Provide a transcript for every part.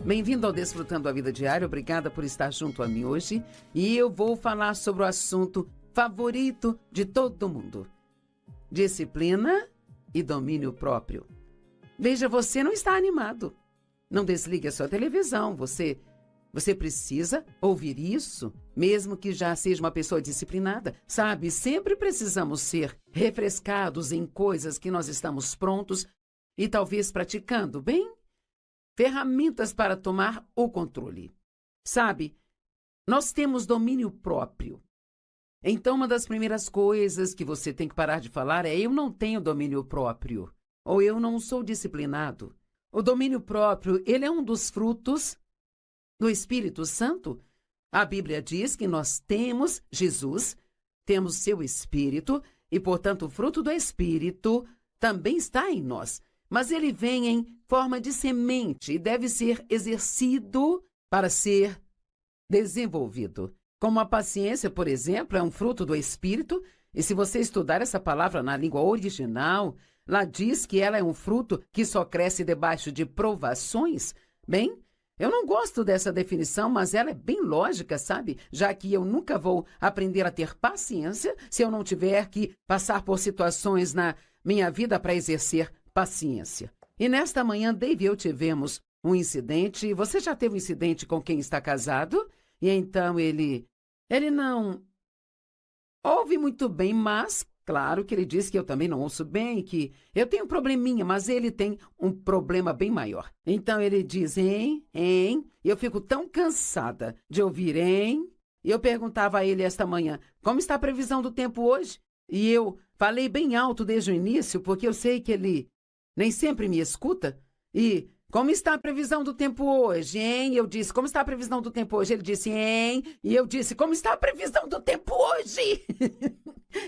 Bem-vindo ao Desfrutando a Vida Diária. Obrigada por estar junto a mim hoje. E eu vou falar sobre o assunto favorito de todo mundo: disciplina e domínio próprio. Veja, você não está animado. Não desligue a sua televisão. Você precisa ouvir isso, mesmo que já seja uma pessoa disciplinada. Sabe, sempre precisamos ser refrescados em coisas que nós estamos prontos e talvez praticando, bem? Ferramentas para tomar o controle. Sabe, nós temos domínio próprio. Então, uma das primeiras coisas que você tem que parar de falar é: eu não tenho domínio próprio, ou eu não sou disciplinado. O domínio próprio, ele é um dos frutos do Espírito Santo. A Bíblia diz que nós temos Jesus, temos seu Espírito, e, portanto, o fruto do Espírito também está em nós. Mas ele vem em forma de semente e deve ser exercido para ser desenvolvido. Como a paciência, por exemplo, é um fruto do Espírito, e se você estudar essa palavra na língua original, lá diz que ela é um fruto que só cresce debaixo de provações. Bem, eu não gosto dessa definição, mas ela é bem lógica, sabe? Já que eu nunca vou aprender a ter paciência se eu não tiver que passar por situações na minha vida para exercer paciência. E nesta manhã, Dave e eu tivemos um incidente. Você já teve um incidente com quem está casado? E então ele não ouve muito bem, mas claro que ele diz que eu também não ouço bem, que eu tenho um probleminha, mas ele tem um problema bem maior. Então ele diz, hein, e eu fico tão cansada de ouvir, hein? E eu perguntava a ele esta manhã, como está a previsão do tempo hoje? E eu falei bem alto desde o início, porque eu sei que ele nem sempre me escuta. E como está a previsão do tempo hoje, hein? Eu disse, como está a previsão do tempo hoje? Ele disse, hein? E eu disse, como está a previsão do tempo hoje?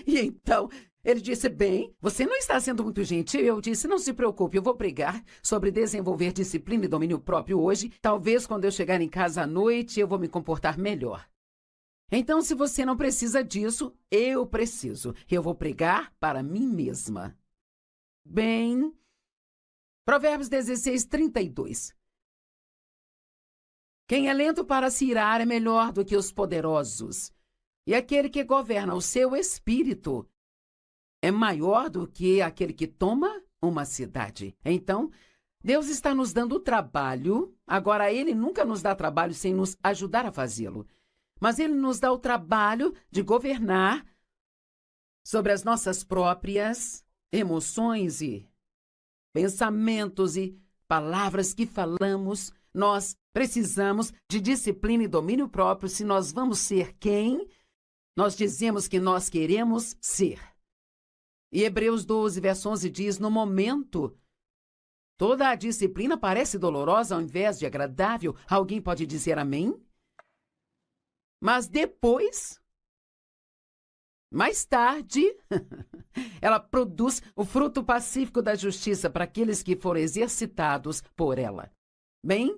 E então, ele disse, bem, você não está sendo muito gentil. Eu disse, não se preocupe, eu vou pregar sobre desenvolver disciplina e domínio próprio hoje. Talvez quando eu chegar em casa à noite, eu vou me comportar melhor. Então, se você não precisa disso, eu preciso. Eu vou pregar para mim mesma. Bem, Provérbios 16:32. Quem é lento para se irar é melhor do que os poderosos, e aquele que governa o seu espírito é maior do que aquele que toma uma cidade. Então, Deus está nos dando trabalho. Agora, Ele nunca nos dá trabalho sem nos ajudar a fazê-lo. Mas Ele nos dá o trabalho de governar sobre as nossas próprias emoções e pensamentos e palavras que falamos. Nós precisamos de disciplina e domínio próprio se nós vamos ser quem nós dizemos que nós queremos ser. E Hebreus 12, verso 11 diz, no momento, toda a disciplina parece dolorosa ao invés de agradável. Alguém pode dizer amém? Mas depois, mais tarde, ela produz o fruto pacífico da justiça para aqueles que foram exercitados por ela. Bem,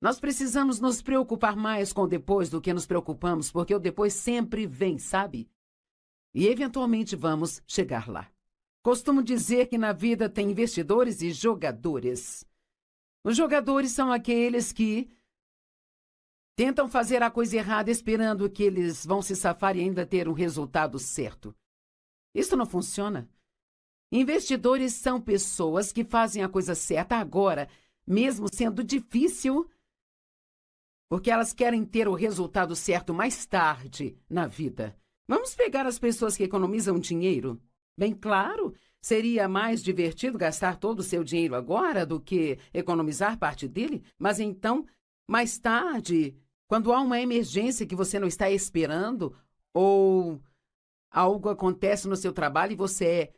nós precisamos nos preocupar mais com o depois do que nos preocupamos, porque o depois sempre vem, sabe? E eventualmente vamos chegar lá. Costumo dizer que na vida tem investidores e jogadores. Os jogadores são aqueles que tentam fazer a coisa errada esperando que eles vão se safar e ainda ter um resultado certo. Isso não funciona. Investidores são pessoas que fazem a coisa certa agora, mesmo sendo difícil, porque elas querem ter o resultado certo mais tarde na vida. Vamos pegar as pessoas que economizam dinheiro? Bem claro, seria mais divertido gastar todo o seu dinheiro agora do que economizar parte dele, mas então, mais tarde, quando há uma emergência que você não está esperando, ou algo acontece no seu trabalho e você é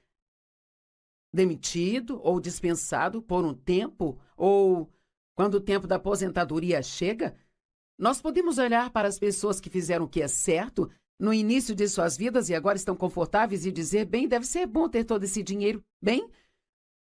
demitido ou dispensado por um tempo, ou quando o tempo da aposentadoria chega, nós podemos olhar para as pessoas que fizeram o que é certo no início de suas vidas e agora estão confortáveis e dizer, bem, deve ser bom ter todo esse dinheiro. Bem,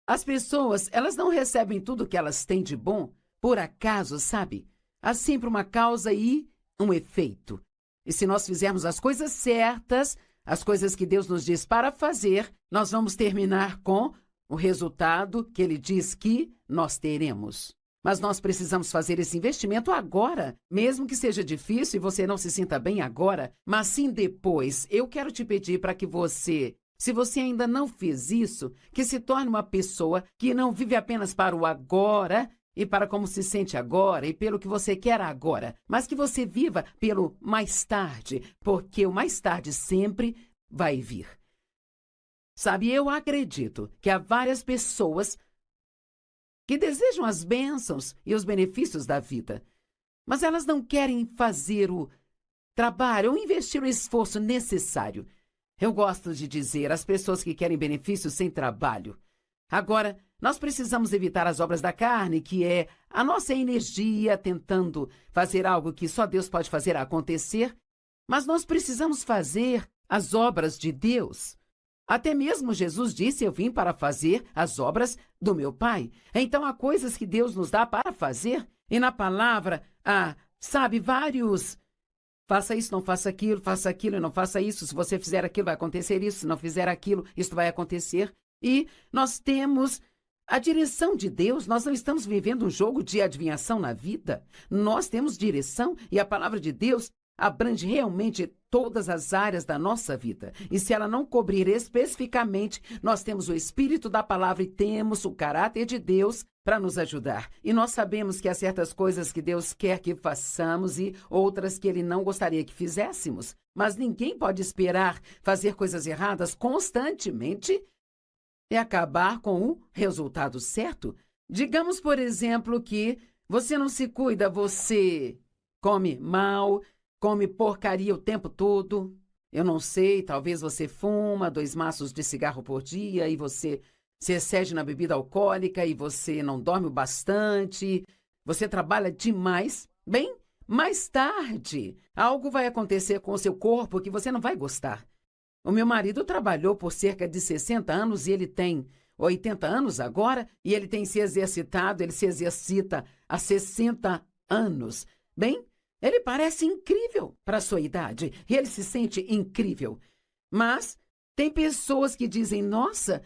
as pessoas, elas não recebem tudo o que elas têm de bom por acaso, sabe? Há sempre uma causa e um efeito. E se nós fizermos as coisas certas, as coisas que Deus nos diz para fazer, nós vamos terminar com o resultado que Ele diz que nós teremos. Mas nós precisamos fazer esse investimento agora, mesmo que seja difícil e você não se sinta bem agora, mas sim depois. Eu quero te pedir para que você, se você ainda não fez isso, que se torne uma pessoa que não vive apenas para o agora e para como se sente agora e pelo que você quer agora, mas que você viva pelo mais tarde, porque o mais tarde sempre vai vir. Sabe, eu acredito que há várias pessoas que desejam as bênçãos e os benefícios da vida, mas elas não querem fazer o trabalho ou investir o esforço necessário. Eu gosto de dizer às pessoas que querem benefícios sem trabalho. Agora, nós precisamos evitar as obras da carne, que é a nossa energia tentando fazer algo que só Deus pode fazer acontecer, mas nós precisamos fazer as obras de Deus. Até mesmo Jesus disse: eu vim para fazer as obras do meu Pai. Então, há coisas que Deus nos dá para fazer, e na palavra há, vários... Faça isso, não faça aquilo e não faça isso. Se você fizer aquilo, vai acontecer isso. Se não fizer aquilo, isso vai acontecer. E nós temos a direção de Deus. Nós não estamos vivendo um jogo de adivinhação na vida. Nós temos direção e a palavra de Deus abrange realmente todas as áreas da nossa vida. E se ela não cobrir especificamente, nós temos o Espírito da palavra e temos o caráter de Deus para nos ajudar. E nós sabemos que há certas coisas que Deus quer que façamos e outras que Ele não gostaria que fizéssemos. Mas ninguém pode esperar fazer coisas erradas constantemente e acabar com o resultado certo. Digamos, por exemplo, que você não se cuida, você come mal, come porcaria o tempo todo. Eu não sei, talvez você fuma 2 maços de cigarro por dia e você se excede na bebida alcoólica e você não dorme bastante, você trabalha demais. Bem, mais tarde, algo vai acontecer com o seu corpo que você não vai gostar. O meu marido trabalhou por cerca de 60 anos e ele tem 80 anos agora e ele tem se exercitado, ele se exercita há 60 anos. Bem, ele parece incrível para a sua idade e ele se sente incrível. Mas tem pessoas que dizem: nossa,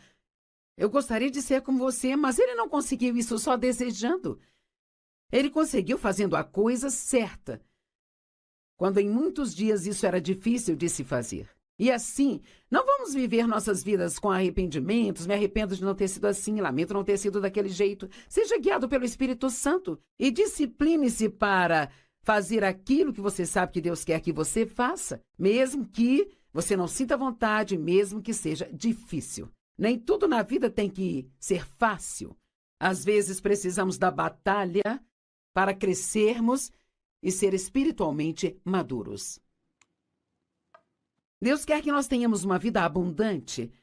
eu gostaria de ser como você, mas ele não conseguiu isso só desejando. Ele conseguiu fazendo a coisa certa, quando em muitos dias isso era difícil de se fazer. E assim, não vamos viver nossas vidas com arrependimentos. Me arrependo de não ter sido assim, lamento não ter sido daquele jeito. Seja guiado pelo Espírito Santo e discipline-se para fazer aquilo que você sabe que Deus quer que você faça, mesmo que você não sinta vontade, mesmo que seja difícil. Nem tudo na vida tem que ser fácil. Às vezes precisamos da batalha para crescermos e ser espiritualmente maduros. Deus quer que nós tenhamos uma vida abundante,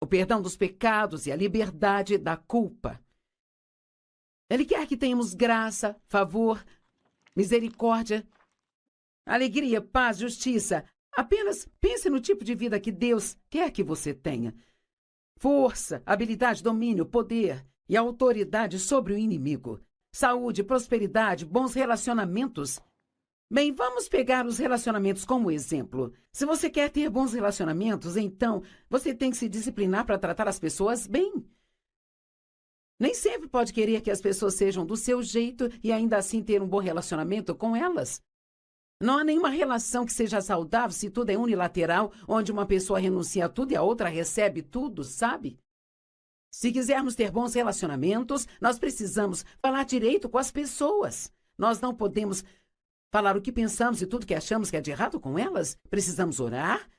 o perdão dos pecados e a liberdade da culpa. Ele quer que tenhamos graça, favor, misericórdia, alegria, paz, justiça. Apenas pense no tipo de vida que Deus quer que você tenha. Força, habilidade, domínio, poder e autoridade sobre o inimigo. Saúde, prosperidade, bons relacionamentos. Bem, vamos pegar os relacionamentos como exemplo. Se você quer ter bons relacionamentos, então você tem que se disciplinar para tratar as pessoas bem. Nem sempre pode querer que as pessoas sejam do seu jeito e ainda assim ter um bom relacionamento com elas. Não há nenhuma relação que seja saudável se tudo é unilateral, onde uma pessoa renuncia a tudo e a outra recebe tudo, sabe? Se quisermos ter bons relacionamentos, nós precisamos falar direito com as pessoas. Nós não podemos falar o que pensamos e tudo que achamos que é de errado com elas. Precisamos orar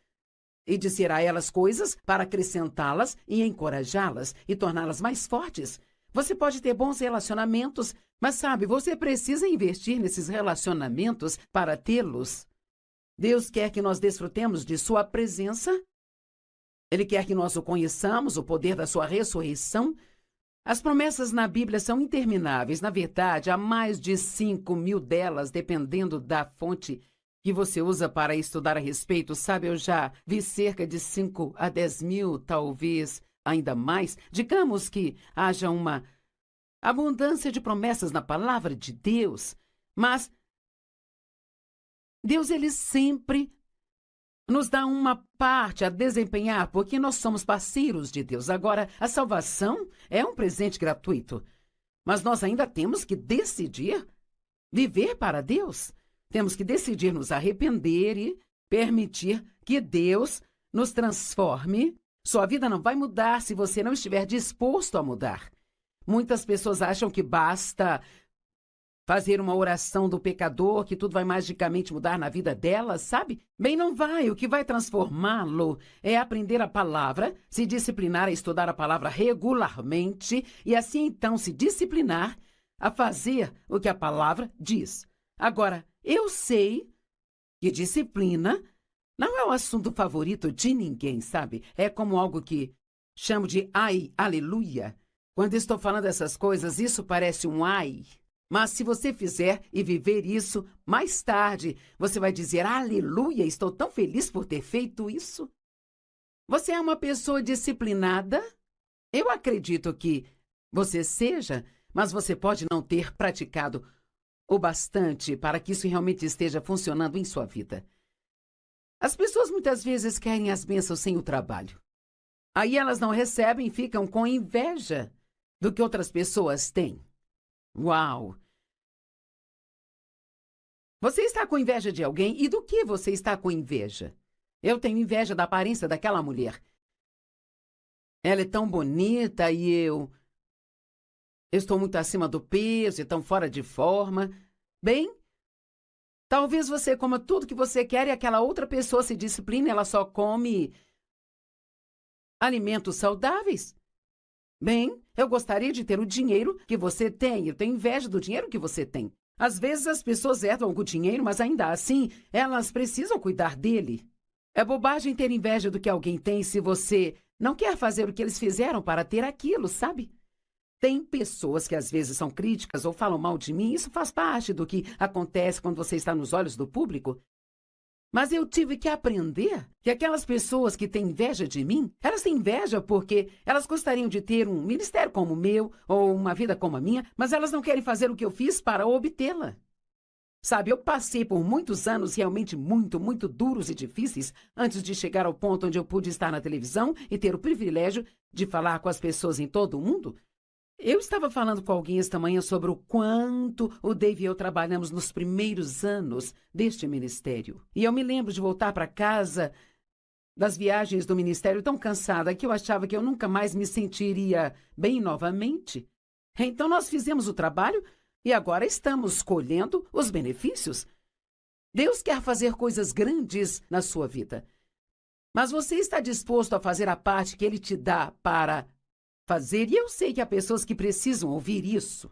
e dizer a elas coisas para acrescentá-las e encorajá-las e torná-las mais fortes. Você pode ter bons relacionamentos, mas sabe, você precisa investir nesses relacionamentos para tê-los. Deus quer que nós desfrutemos de sua presença. Ele quer que nós o conheçamos, o poder da sua ressurreição. As promessas na Bíblia são intermináveis. Na verdade, há mais de 5.000 delas, dependendo da fonte que você usa para estudar a respeito. Sabe, eu já vi cerca de 5 a 10 mil, talvez ainda mais. Digamos que haja uma abundância de promessas na palavra de Deus, mas Deus, ele sempre nos dá uma parte a desempenhar, porque nós somos parceiros de Deus. Agora, a salvação é um presente gratuito, Mas nós ainda temos que decidir viver para Deus. Temos que decidir nos arrepender e permitir que Deus nos transforme. Sua vida não vai mudar se você não estiver disposto a mudar. Muitas pessoas acham que basta fazer uma oração do pecador, que tudo vai magicamente mudar na vida dela, sabe? Bem, não vai. O que vai transformá-lo é aprender a palavra, se disciplinar a estudar a palavra regularmente e assim então se disciplinar a fazer o que a palavra diz. Agora, eu sei que disciplina não é o assunto favorito de ninguém, sabe? É como algo que chamo de ai, aleluia. Quando estou falando essas coisas, isso parece um ai. Mas se você fizer e viver isso, mais tarde você vai dizer, aleluia, estou tão feliz por ter feito isso. Você é uma pessoa disciplinada? Eu acredito que você seja, mas você pode não ter praticado o bastante para que isso realmente esteja funcionando em sua vida. As pessoas muitas vezes querem as bênçãos sem o trabalho. Aí elas não recebem e ficam com inveja do que outras pessoas têm. Uau! Você está com inveja de alguém? E do que você está com inveja? Eu tenho inveja da aparência daquela mulher. Ela é tão bonita e eu estou muito acima do peso e tão fora de forma. Bem, talvez você coma tudo que você quer e aquela outra pessoa se discipline, ela só come alimentos saudáveis. Bem, eu gostaria de ter o dinheiro que você tem. Eu tenho inveja do dinheiro que você tem. Às vezes as pessoas herdam algum dinheiro, mas ainda assim, elas precisam cuidar dele. É bobagem ter inveja do que alguém tem se você não quer fazer o que eles fizeram para ter aquilo, sabe? Tem pessoas que às vezes são críticas ou falam mal de mim. Isso faz parte do que acontece quando você está nos olhos do público. Mas eu tive que aprender que aquelas pessoas que têm inveja de mim, elas têm inveja porque elas gostariam de ter um ministério como o meu ou uma vida como a minha, mas elas não querem fazer o que eu fiz para obtê-la. Sabe, eu passei por muitos anos realmente muito duros e difíceis antes de chegar ao ponto onde eu pude estar na televisão e ter o privilégio de falar com as pessoas em todo o mundo. Eu estava falando com alguém esta manhã sobre o quanto o Dave e eu trabalhamos nos primeiros anos deste ministério. E eu me lembro de voltar para casa das viagens do ministério tão cansada que eu achava que eu nunca mais me sentiria bem novamente. Então nós fizemos o trabalho e agora estamos colhendo os benefícios. Deus quer fazer coisas grandes na sua vida. Mas você está disposto a fazer a parte que Ele te dá para fazer, e eu sei que há pessoas que precisam ouvir isso.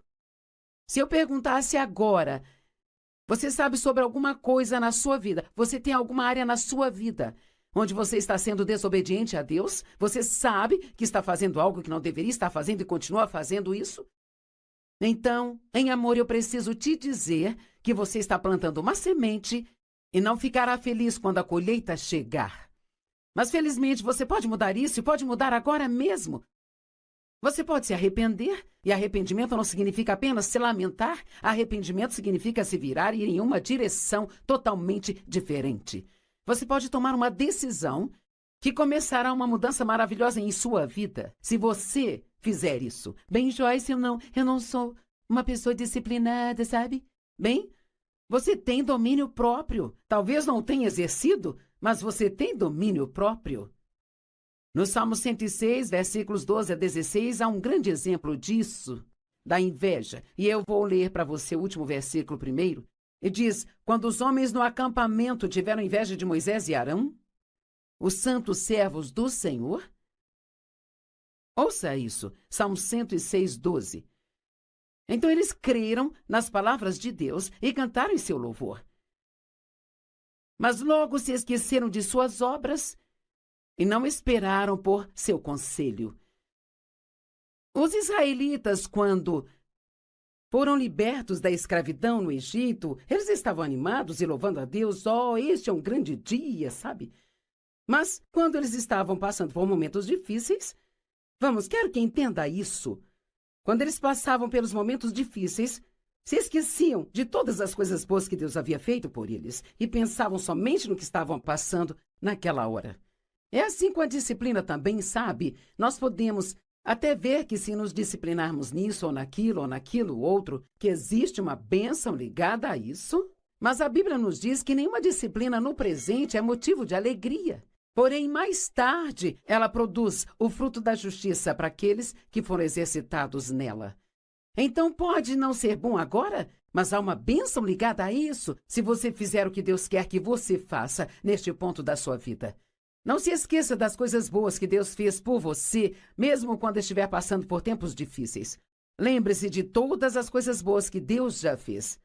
Se eu perguntasse agora, você sabe sobre alguma coisa na sua vida? Você tem alguma área na sua vida onde você está sendo desobediente a Deus? Você sabe que está fazendo algo que não deveria estar fazendo e continua fazendo isso? Então, em amor, eu preciso te dizer que você está plantando uma semente e não ficará feliz quando a colheita chegar. Mas, felizmente, você pode mudar isso e pode mudar agora mesmo. Você pode se arrepender, e arrependimento não significa apenas se lamentar. Arrependimento significa se virar e ir em uma direção totalmente diferente. Você pode tomar uma decisão que começará uma mudança maravilhosa em sua vida, se você fizer isso. Bem, Joyce, eu não sou uma pessoa disciplinada, sabe? Bem, você tem domínio próprio. Talvez não tenha exercido, mas você tem domínio próprio. No Salmo 106, versículos 12 a 16, há um grande exemplo disso, da inveja. E eu vou ler para você o último versículo primeiro. E diz, quando os homens no acampamento tiveram inveja de Moisés e Arão, os santos servos do Senhor. Ouça isso, Salmo 106, 12. Então eles creram nas palavras de Deus e cantaram em seu louvor. Mas logo se esqueceram de suas obras e não esperaram por seu conselho. Os israelitas, quando foram libertos da escravidão no Egito, eles estavam animados e louvando a Deus. Oh, este é um grande dia, sabe? Mas quando eles estavam passando por momentos difíceis, quero que entenda isso. Quando eles passavam pelos momentos difíceis, se esqueciam de todas as coisas boas que Deus havia feito por eles e pensavam somente no que estavam passando naquela hora. É assim com a disciplina também, sabe? Nós podemos até ver que se nos disciplinarmos nisso ou naquilo outro, que existe uma bênção ligada a isso. Mas a Bíblia nos diz que nenhuma disciplina no presente é motivo de alegria. Porém, mais tarde, ela produz o fruto da justiça para aqueles que foram exercitados nela. Então, pode não ser bom agora, mas há uma bênção ligada a isso, se você fizer o que Deus quer que você faça neste ponto da sua vida. Não se esqueça das coisas boas que Deus fez por você, mesmo quando estiver passando por tempos difíceis. Lembre-se de todas as coisas boas que Deus já fez.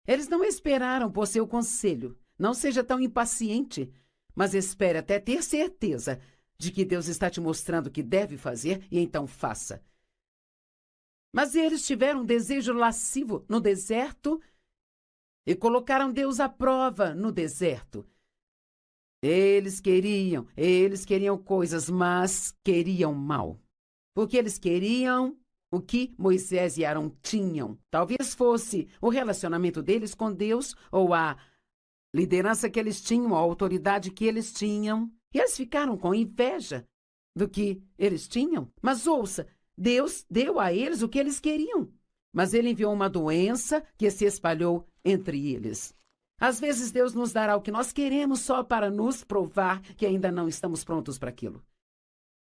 Eles não esperaram por seu conselho. Não seja tão impaciente, mas espere até ter certeza de que Deus está te mostrando o que deve fazer e então faça. Mas eles tiveram um desejo lascivo no deserto e colocaram Deus à prova no deserto. Eles queriam coisas, mas queriam mal. Porque eles queriam o que Moisés e Arão tinham. Talvez fosse o relacionamento deles com Deus ou a liderança que eles tinham, a autoridade que eles tinham. E eles ficaram com inveja do que eles tinham. Mas ouça, Deus deu a eles o que eles queriam. Mas ele enviou uma doença que se espalhou entre eles. Às vezes Deus nos dará o que nós queremos só para nos provar que ainda não estamos prontos para aquilo.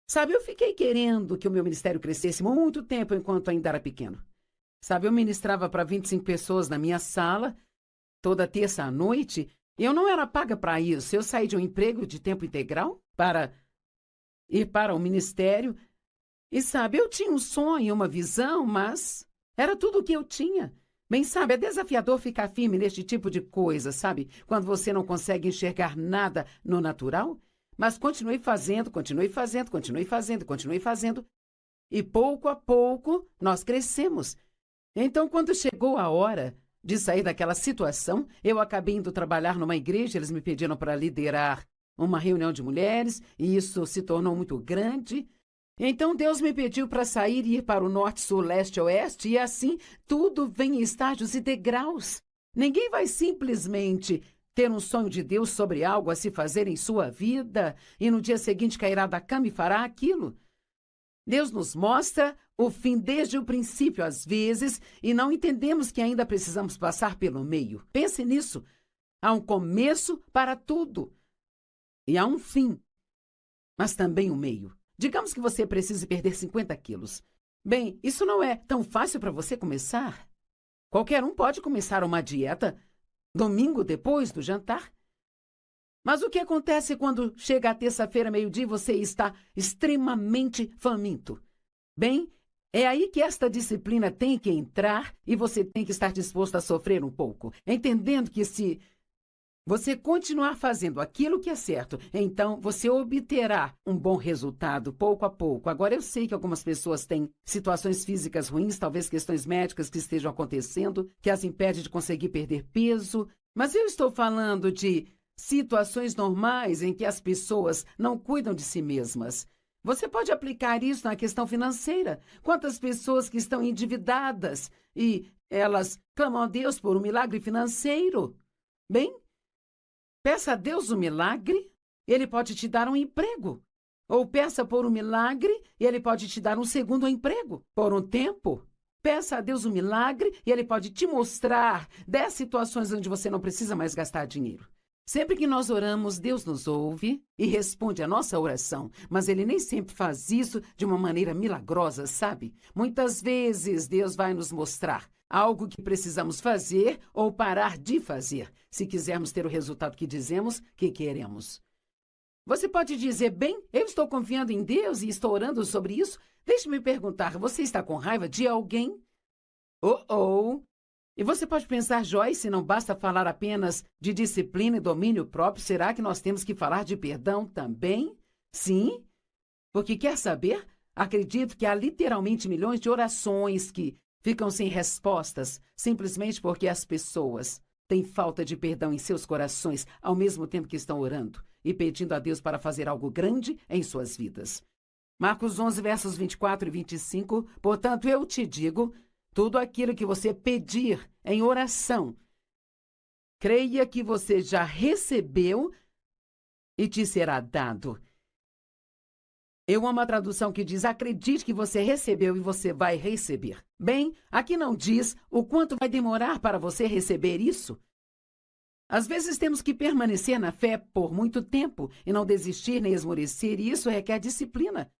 Sabe, eu fiquei querendo que o meu ministério crescesse muito tempo enquanto ainda era pequeno. Sabe, eu ministrava para 25 pessoas na minha sala, toda terça à noite, e eu não era paga para isso. Eu saí de um emprego de tempo integral para ir para o ministério. E sabe, eu tinha um sonho, uma visão, mas era tudo o que eu tinha. Bem, sabe, é desafiador ficar firme neste tipo de coisa, sabe? Quando você não consegue enxergar nada no natural. Mas continuei fazendo. E pouco a pouco nós crescemos. Então, quando chegou a hora de sair daquela situação, eu acabei indo trabalhar numa igreja. Eles me pediram para liderar uma reunião de mulheres, e isso se tornou muito grande. Então, Deus me pediu para sair e ir para o norte, sul, leste, oeste, e assim tudo vem em estágios e degraus. Ninguém vai simplesmente ter um sonho de Deus sobre algo a se fazer em sua vida e no dia seguinte cairá da cama e fará aquilo. Deus nos mostra o fim desde o princípio, às vezes, e não entendemos que ainda precisamos passar pelo meio. Pense nisso. Há um começo para tudo. E há um fim, mas também um meio. Digamos que você precise perder 50 quilos. Bem, isso não é tão fácil para você começar. Qualquer um pode começar uma dieta domingo depois do jantar. Mas o que acontece quando chega a terça-feira, meio-dia, e você está extremamente faminto? Bem, é aí que esta disciplina tem que entrar e você tem que estar disposto a sofrer um pouco, entendendo que se você continuar fazendo aquilo que é certo, então você obterá um bom resultado pouco a pouco. Agora, eu sei que algumas pessoas têm situações físicas ruins, talvez questões médicas que estejam acontecendo, que as impede de conseguir perder peso, mas eu estou falando de situações normais em que as pessoas não cuidam de si mesmas. Você pode aplicar isso na questão financeira. Quantas pessoas que estão endividadas e elas clamam a Deus por um milagre financeiro? Bem, peça a Deus um milagre, Ele pode te dar um emprego. Ou peça por um milagre e Ele pode te dar um segundo emprego por um tempo. Peça a Deus um milagre e Ele pode te mostrar 10 situações onde você não precisa mais gastar dinheiro. Sempre que nós oramos, Deus nos ouve e responde a nossa oração, mas Ele nem sempre faz isso de uma maneira milagrosa, sabe? Muitas vezes Deus vai nos mostrar algo que precisamos fazer ou parar de fazer, se quisermos ter o resultado que dizemos que queremos. Você pode dizer, bem, eu estou confiando em Deus e estou orando sobre isso. Deixe-me perguntar, você está com raiva de alguém? E você pode pensar, Joyce, não basta falar apenas de disciplina e domínio próprio, será que nós temos que falar de perdão também? Sim, porque quer saber? Acredito que há literalmente milhões de orações que ficam sem respostas, simplesmente porque as pessoas têm falta de perdão em seus corações, ao mesmo tempo que estão orando e pedindo a Deus para fazer algo grande em suas vidas. Marcos 11, versos 24 e 25, portanto, eu te digo, tudo aquilo que você pedir em oração, creia que você já recebeu e te será dado. Eu amo a tradução que diz: acredite que você recebeu e você vai receber. Bem, aqui não diz o quanto vai demorar para você receber isso. Às vezes temos que permanecer na fé por muito tempo e não desistir nem esmorecer, e isso requer disciplina.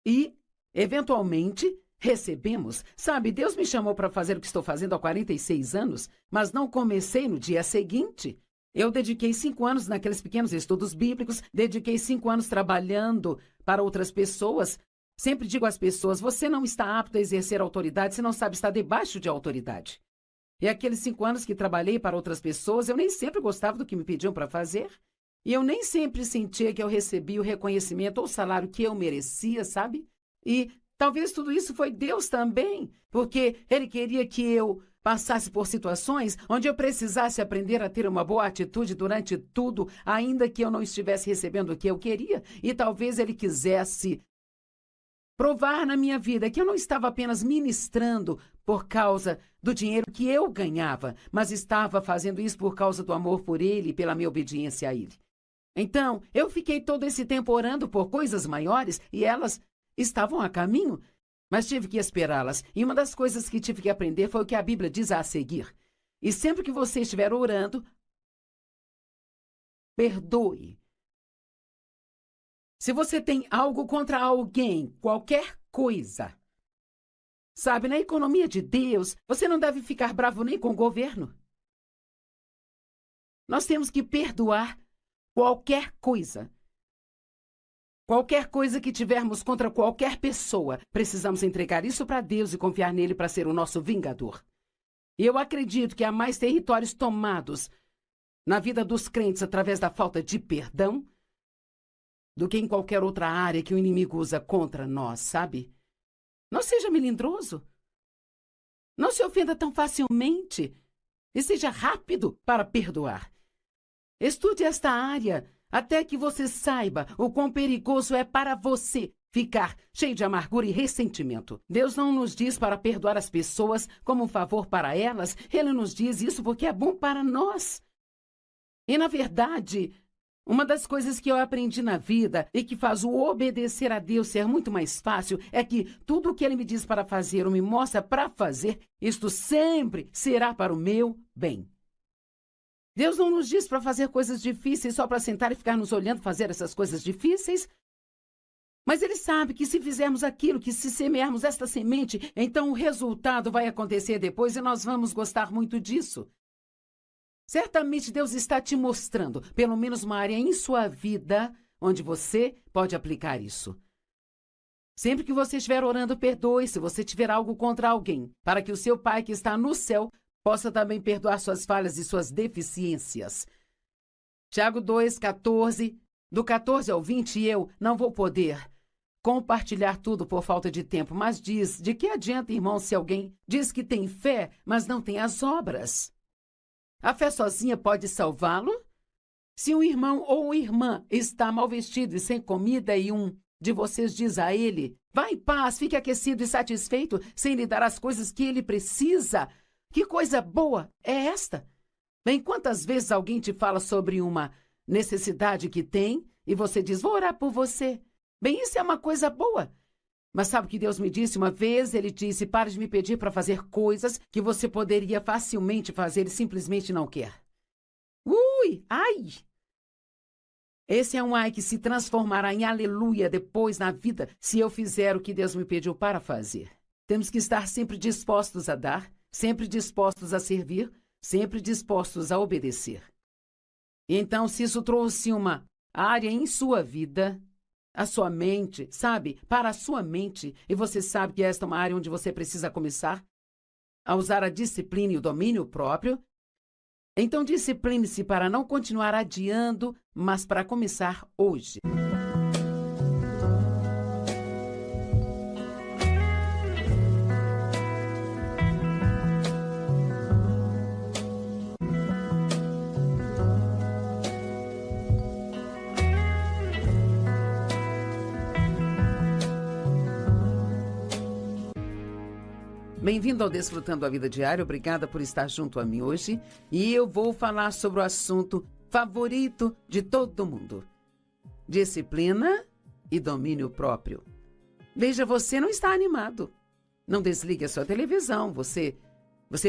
E, eventualmente, recebemos. Sabe, Deus me chamou para fazer o que estou fazendo há 46 anos, mas não comecei no dia seguinte. Eu dediquei 5 anos naqueles pequenos estudos bíblicos, dediquei 5 anos trabalhando para outras pessoas. Sempre digo às pessoas: você não está apto a exercer autoridade se não sabe estar debaixo de autoridade. E aqueles 5 anos que trabalhei para outras pessoas, eu nem sempre gostava do que me pediam para fazer. E eu nem sempre sentia que eu recebia o reconhecimento ou o salário que eu merecia, sabe? E talvez tudo isso foi Deus também, porque Ele queria que eu passasse por situações onde eu precisasse aprender a ter uma boa atitude durante tudo, ainda que eu não estivesse recebendo o que eu queria. E talvez Ele quisesse provar na minha vida que eu não estava apenas ministrando por causa do dinheiro que eu ganhava, mas estava fazendo isso por causa do amor por Ele e pela minha obediência a Ele. Então, eu fiquei todo esse tempo orando por coisas maiores e elas estavam a caminho, mas tive que esperá-las. E uma das coisas que tive que aprender foi o que a Bíblia diz a seguir. E sempre que você estiver orando, perdoe. Se você tem algo contra alguém, qualquer coisa, sabe, na economia de Deus, você não deve ficar bravo nem com o governo. Nós temos que perdoar qualquer coisa. Qualquer coisa que tivermos contra qualquer pessoa, precisamos entregar isso para Deus e confiar nele para ser o nosso vingador. E eu acredito que há mais territórios tomados na vida dos crentes através da falta de perdão do que em qualquer outra área que o inimigo usa contra nós, sabe? Não seja melindroso. Não se ofenda tão facilmente. E seja rápido para perdoar. Estude esta área até que você saiba o quão perigoso é para você ficar cheio de amargura e ressentimento. Deus não nos diz para perdoar as pessoas como um favor para elas. Ele nos diz isso porque é bom para nós. E, na verdade, uma das coisas que eu aprendi na vida e que faz o obedecer a Deus ser muito mais fácil é que tudo o que Ele me diz para fazer ou me mostra para fazer, isto sempre será para o meu bem. Deus não nos diz para fazer coisas difíceis só para sentar e ficar nos olhando fazer essas coisas difíceis. Mas Ele sabe que se fizermos aquilo, que se semearmos esta semente, então o resultado vai acontecer depois e nós vamos gostar muito disso. Certamente Deus está te mostrando, pelo menos uma área em sua vida, onde você pode aplicar isso. Sempre que você estiver orando, perdoe se você tiver algo contra alguém, para que o seu Pai que está no céu possa também perdoar suas falhas e suas deficiências. Tiago 2:14, do 14 ao 20, eu não vou poder compartilhar tudo por falta de tempo, mas diz: de que adianta, irmão, se alguém diz que tem fé, mas não tem as obras? A fé sozinha pode salvá-lo? Se um irmão ou irmã está mal vestido e sem comida e um de vocês diz a ele: vá em paz, fique aquecido e satisfeito, sem lhe dar as coisas que ele precisa, que coisa boa é esta? Bem, quantas vezes alguém te fala sobre uma necessidade que tem e você diz: vou orar por você. Bem, isso é uma coisa boa. Mas sabe o que Deus me disse uma vez? Ele disse: pare de me pedir para fazer coisas que você poderia facilmente fazer e simplesmente não quer. Ui, ai! Esse é um ai que se transformará em aleluia depois na vida se eu fizer o que Deus me pediu para fazer. Temos que estar sempre dispostos a dar, sempre dispostos a servir, sempre dispostos a obedecer. E então, se isso trouxe uma área em sua vida, a sua mente, sabe? Para a sua mente. E você sabe que esta é uma área onde você precisa começar a usar a disciplina e o domínio próprio. Então, discipline-se para não continuar adiando, mas para começar hoje. Bem-vindo ao Desfrutando a Vida Diária. Obrigada por estar junto a mim hoje. E eu vou falar sobre o assunto favorito de todo mundo: disciplina e domínio próprio. Veja, você não está animado. Não desligue a sua televisão. Você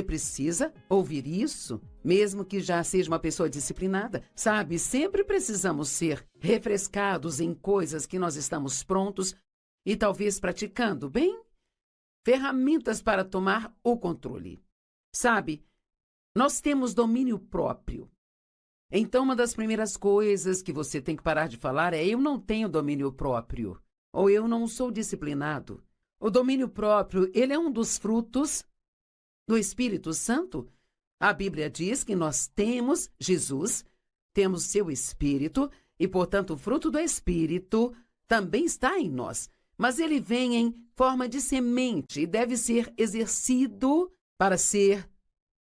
precisa ouvir isso, mesmo que já seja uma pessoa disciplinada. Sabe, sempre precisamos ser refrescados em coisas que nós estamos prontos e talvez praticando, bem? Ferramentas para tomar o controle. Sabe, nós temos domínio próprio. Então, uma das primeiras coisas que você tem que parar de falar é: eu não tenho domínio próprio, ou eu não sou disciplinado. O domínio próprio, ele é um dos frutos do Espírito Santo. A Bíblia diz que nós temos Jesus, temos seu Espírito, e, portanto, o fruto do Espírito também está em nós. Mas ele vem em forma de semente e deve ser exercido para ser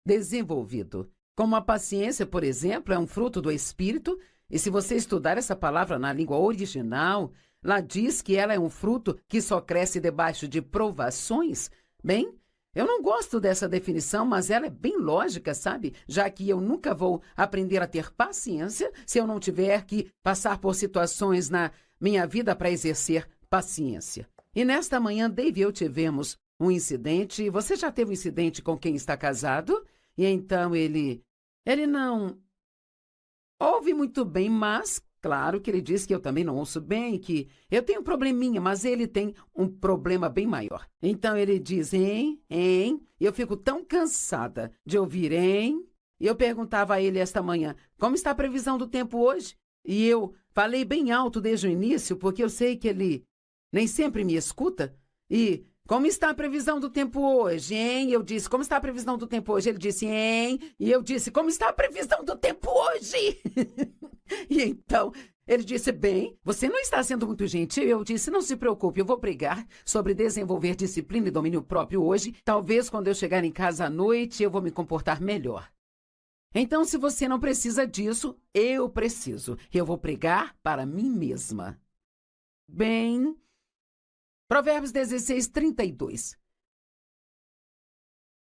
desenvolvido. Como a paciência, por exemplo, é um fruto do Espírito, e se você estudar essa palavra na língua original, lá diz que ela é um fruto que só cresce debaixo de provações. Bem, eu não gosto dessa definição, mas ela é bem lógica, sabe? Já que eu nunca vou aprender a ter paciência se eu não tiver que passar por situações na minha vida para exercer paciência. E nesta manhã, Dave e eu tivemos um incidente. Você já teve um incidente com quem está casado? E então ele não ouve muito bem, mas claro que ele diz que eu também não ouço bem, que eu tenho um probleminha, mas ele tem um problema bem maior. Então ele diz, hein, e eu fico tão cansada de ouvir, hein? E eu perguntava a ele esta manhã, como está a previsão do tempo hoje? E eu falei bem alto desde o início, porque eu sei que ele nem sempre me escuta. E como está a previsão do tempo hoje, hein? Eu disse, como está a previsão do tempo hoje? Ele disse, hein? E eu disse, como está a previsão do tempo hoje? E então, ele disse, bem, você não está sendo muito gentil. Eu disse, não se preocupe, eu vou pregar sobre desenvolver disciplina e domínio próprio hoje. Talvez quando eu chegar em casa à noite, eu vou me comportar melhor. Então, se você não precisa disso, eu preciso. Eu vou pregar para mim mesma. Bem, Provérbios 16, 32.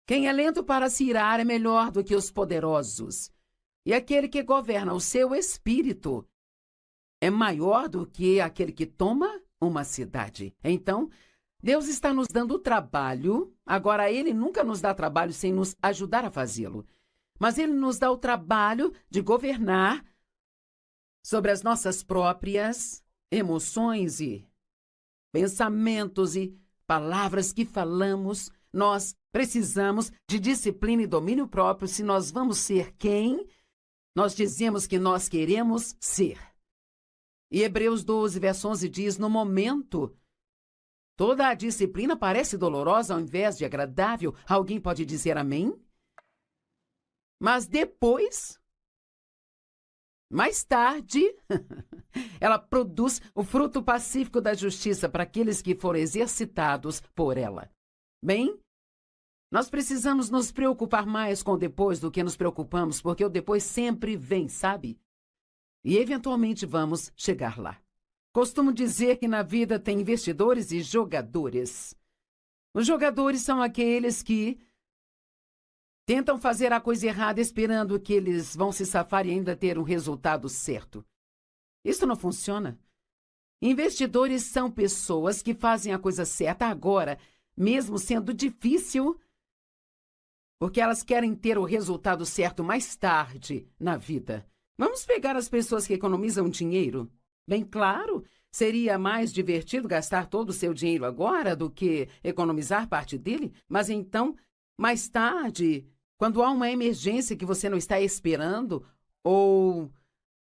Quem é lento para se irar é melhor do que os poderosos, e aquele que governa o seu espírito é maior do que aquele que toma uma cidade. Então, Deus está nos dando trabalho. Agora, Ele nunca nos dá trabalho sem nos ajudar a fazê-lo. Mas Ele nos dá o trabalho de governar sobre as nossas próprias emoções e pensamentos e palavras que falamos. Nós precisamos de disciplina e domínio próprio se nós vamos ser quem nós dizemos que nós queremos ser. E Hebreus 12, verso 11 diz, no momento, toda a disciplina parece dolorosa ao invés de agradável. Alguém pode dizer amém? Mas depois, mais tarde, ela produz o fruto pacífico da justiça para aqueles que foram exercitados por ela. Bem, nós precisamos nos preocupar mais com o depois do que nos preocupamos, porque o depois sempre vem, sabe? E eventualmente vamos chegar lá. Costumo dizer que na vida tem investidores e jogadores. Os jogadores são aqueles que tentam fazer a coisa errada esperando que eles vão se safar e ainda ter um resultado certo. Isso não funciona. Investidores são pessoas que fazem a coisa certa agora, mesmo sendo difícil, porque elas querem ter o resultado certo mais tarde na vida. Vamos pegar as pessoas que economizam dinheiro? Bem claro, seria mais divertido gastar todo o seu dinheiro agora do que economizar parte dele, mas então, mais tarde, quando há uma emergência que você não está esperando, ou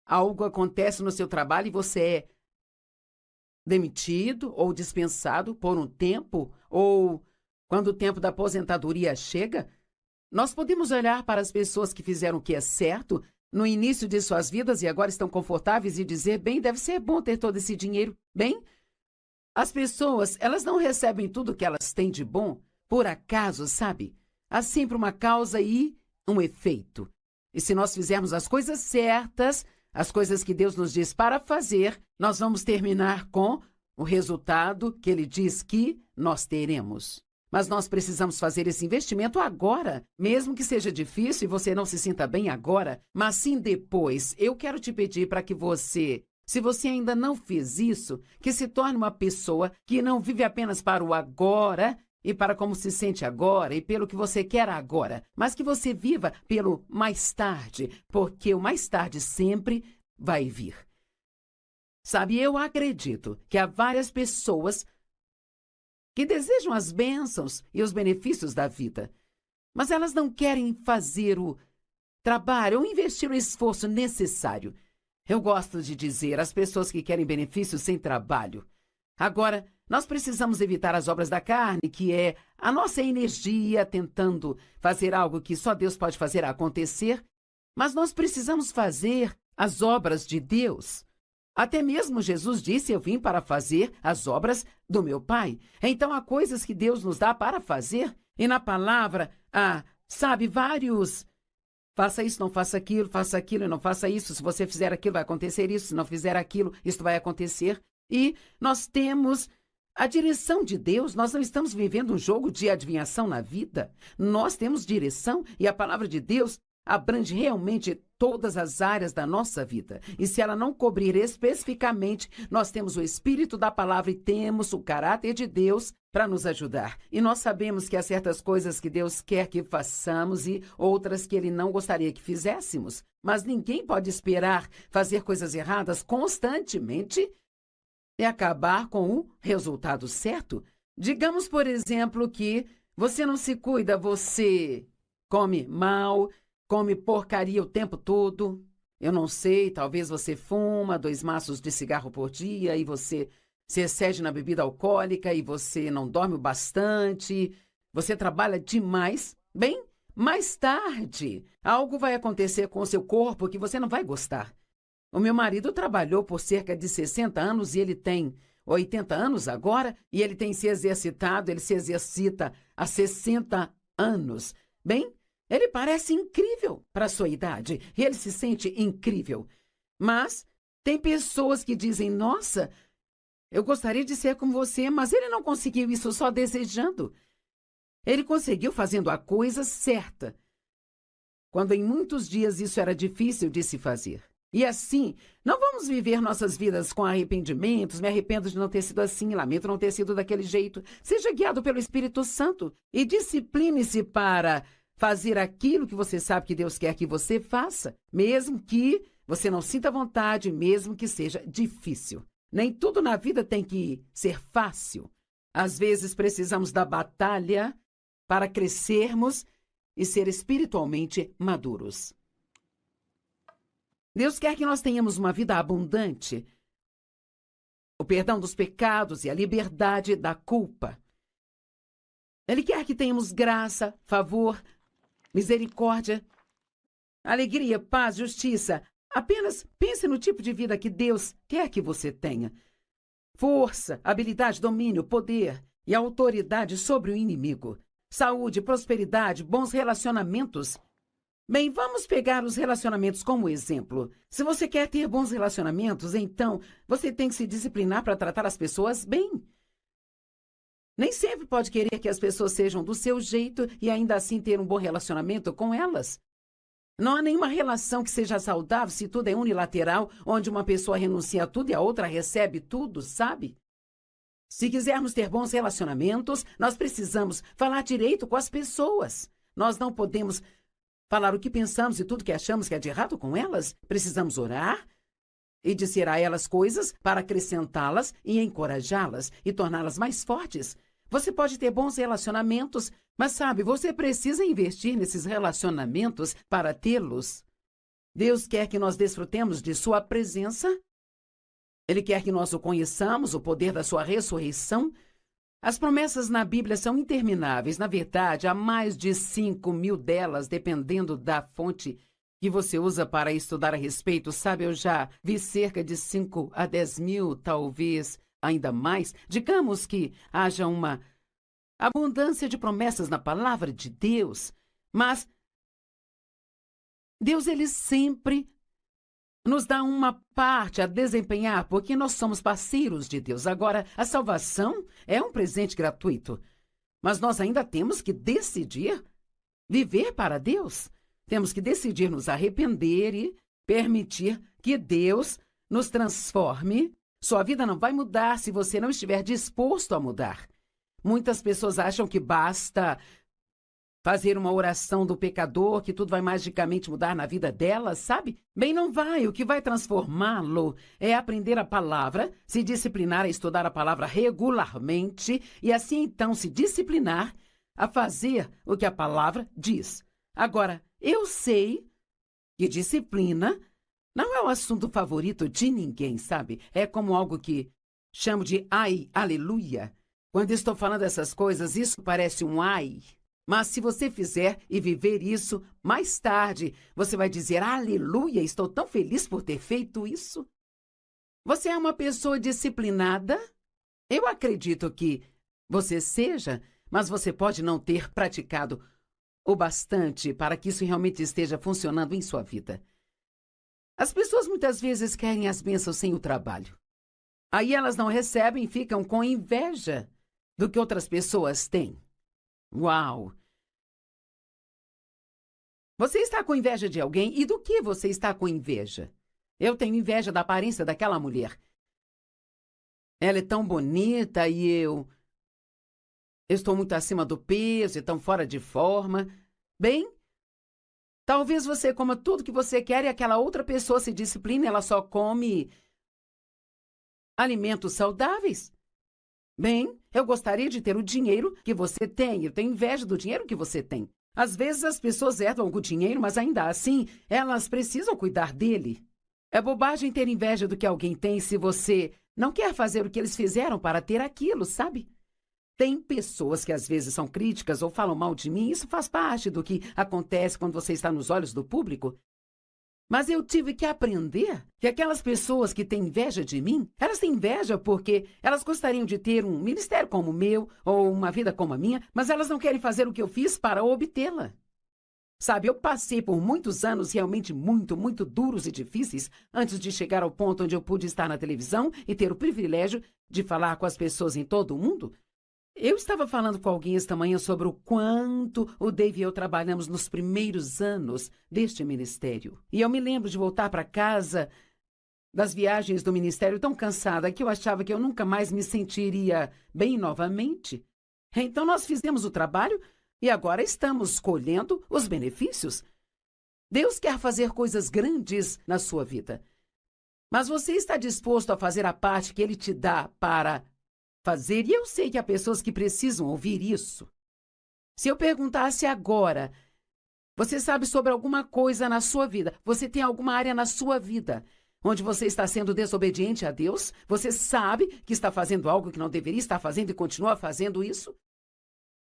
algo acontece no seu trabalho e você é demitido ou dispensado por um tempo, ou quando o tempo da aposentadoria chega, nós podemos olhar para as pessoas que fizeram o que é certo no início de suas vidas e agora estão confortáveis e dizer, bem, deve ser bom ter todo esse dinheiro. Bem, as pessoas, elas não recebem tudo que elas têm de bom por acaso, sabe? Há sempre uma causa e um efeito. E se nós fizermos as coisas certas, as coisas que Deus nos diz para fazer, nós vamos terminar com o resultado que Ele diz que nós teremos. Mas nós precisamos fazer esse investimento agora, mesmo que seja difícil e você não se sinta bem agora, mas sim depois. Eu quero te pedir para que você Se você ainda não fez isso, que se torne uma pessoa que não vive apenas para o agora e para como se sente agora e pelo que você quer agora, mas que você viva pelo mais tarde, porque o mais tarde sempre vai vir. Sabe, eu acredito que há várias pessoas que desejam as bênçãos e os benefícios da vida, mas elas não querem fazer o trabalho ou investir o esforço necessário. Eu gosto de dizer às pessoas que querem benefícios sem trabalho. Agora, nós precisamos evitar as obras da carne, que é a nossa energia tentando fazer algo que só Deus pode fazer acontecer, mas nós precisamos fazer as obras de Deus. Até mesmo Jesus disse: eu vim para fazer as obras do meu Pai. Então, há coisas que Deus nos dá para fazer, e na palavra há, vários... Faça isso, não faça aquilo e não faça isso. Se você fizer aquilo, vai acontecer isso. Se não fizer aquilo, isso vai acontecer. E nós temos a direção de Deus. Nós não estamos vivendo um jogo de adivinhação na vida. Nós temos direção e a palavra de Deus abrange realmente todas as áreas da nossa vida. E se ela não cobrir especificamente, nós temos o Espírito da palavra e temos o caráter de Deus para nos ajudar. E nós sabemos que há certas coisas que Deus quer que façamos e outras que Ele não gostaria que fizéssemos. Mas ninguém pode esperar fazer coisas erradas constantemente e acabar com o resultado certo. Digamos, por exemplo, que você não se cuida, você come mal, come porcaria o tempo todo. Eu não sei, talvez você fuma 2 maços de cigarro por dia e você se excede na bebida alcoólica e você não dorme bastante, você trabalha demais. Bem, mais tarde, algo vai acontecer com o seu corpo que você não vai gostar. O meu marido trabalhou por cerca de 60 anos e ele tem 80 anos agora e ele tem se exercitado, ele se exercita há 60 anos. Bem, ele parece incrível para a sua idade e ele se sente incrível. Mas tem pessoas que dizem: nossa, eu gostaria de ser como você, mas ele não conseguiu isso só desejando. Ele conseguiu fazendo a coisa certa, quando em muitos dias isso era difícil de se fazer. E assim, não vamos viver nossas vidas com arrependimentos. Me arrependo de não ter sido assim, lamento não ter sido daquele jeito. Seja guiado pelo Espírito Santo e discipline-se para fazer aquilo que você sabe que Deus quer que você faça, mesmo que você não sinta vontade, mesmo que seja difícil. Nem tudo na vida tem que ser fácil. Às vezes precisamos da batalha para crescermos e ser espiritualmente maduros. Deus quer que nós tenhamos uma vida abundante, o perdão dos pecados e a liberdade da culpa. Ele quer que tenhamos graça, favor, misericórdia, alegria, paz, justiça. Apenas pense no tipo de vida que Deus quer que você tenha. Força, habilidade, domínio, poder e autoridade sobre o inimigo. Saúde, prosperidade, bons relacionamentos. Bem, vamos pegar os relacionamentos como exemplo. Se você quer ter bons relacionamentos, então você tem que se disciplinar para tratar as pessoas bem. Nem sempre pode querer que as pessoas sejam do seu jeito e ainda assim ter um bom relacionamento com elas. Não há nenhuma relação que seja saudável se tudo é unilateral, onde uma pessoa renuncia a tudo e a outra recebe tudo, sabe? Se quisermos ter bons relacionamentos, nós precisamos falar direito com as pessoas. Nós não podemos falar o que pensamos e tudo que achamos que é de errado com elas. Precisamos orar e dizer a elas coisas para acrescentá-las e encorajá-las e torná-las mais fortes. Você pode ter bons relacionamentos, mas sabe, você precisa investir nesses relacionamentos para tê-los. Deus quer que nós desfrutemos de sua presença. Ele quer que nós o conheçamos, o poder da sua ressurreição. As promessas na Bíblia são intermináveis. Na verdade, há mais de 5.000 delas, dependendo da fonte que você usa para estudar a respeito. Sabe, eu já vi cerca de 5 a 10 mil, talvez ainda mais. Digamos que haja uma abundância de promessas na palavra de Deus, mas Deus, ele sempre nos dá uma parte a desempenhar, porque nós somos parceiros de Deus. Agora, a salvação é um presente gratuito, mas nós ainda temos que decidir viver para Deus. Temos que decidir nos arrepender e permitir que Deus nos transforme, sua vida não vai mudar se você não estiver disposto a mudar. Muitas pessoas acham que basta fazer uma oração do pecador, que tudo vai magicamente mudar na vida delas, sabe? Bem, não vai. O que vai transformá-lo é aprender a palavra, se disciplinar a estudar a palavra regularmente e assim então se disciplinar a fazer o que a palavra diz. Agora, eu sei que disciplina não é o assunto favorito de ninguém, sabe? É como algo que chamo de ai, aleluia. Quando estou falando essas coisas, isso parece um ai. Mas se você fizer e viver isso, mais tarde você vai dizer, aleluia, estou tão feliz por ter feito isso. Você é uma pessoa disciplinada? Eu acredito que você seja, mas você pode não ter praticado o bastante para que isso realmente esteja funcionando em sua vida. As pessoas muitas vezes querem as bênçãos sem o trabalho. Aí elas não recebem e ficam com inveja do que outras pessoas têm. Uau! Você está com inveja de alguém? E do que você está com inveja? Eu tenho inveja da aparência daquela mulher. Ela é tão bonita e eu estou muito acima do peso e tão fora de forma. Bem, talvez você coma tudo que você quer e aquela outra pessoa se discipline, ela só come alimentos saudáveis. Bem, eu gostaria de ter o dinheiro que você tem. Eu tenho inveja do dinheiro que você tem. Às vezes as pessoas herdam algum dinheiro, mas ainda assim, elas precisam cuidar dele. É bobagem ter inveja do que alguém tem se você não quer fazer o que eles fizeram para ter aquilo, sabe? Tem pessoas que às vezes são críticas ou falam mal de mim. Isso faz parte do que acontece quando você está nos olhos do público. Mas eu tive que aprender que aquelas pessoas que têm inveja de mim, elas têm inveja porque elas gostariam de ter um ministério como o meu ou uma vida como a minha, mas elas não querem fazer o que eu fiz para obtê-la. Sabe, eu passei por muitos anos realmente muito duros e difíceis antes de chegar ao ponto onde eu pude estar na televisão e ter o privilégio de falar com as pessoas em todo o mundo. Eu estava falando com alguém esta manhã sobre o quanto o Dave e eu trabalhamos nos primeiros anos deste ministério. E eu me lembro de voltar para casa das viagens do ministério tão cansada que eu achava que eu nunca mais me sentiria bem novamente. Então nós fizemos o trabalho e agora estamos colhendo os benefícios. Deus quer fazer coisas grandes na sua vida. Mas você está disposto a fazer a parte que Ele te dá para fazer, e eu sei que há pessoas que precisam ouvir isso. Se eu perguntasse agora, você sabe sobre alguma coisa na sua vida? Você tem alguma área na sua vida onde você está sendo desobediente a Deus? Você sabe que está fazendo algo que não deveria estar fazendo e continua fazendo isso?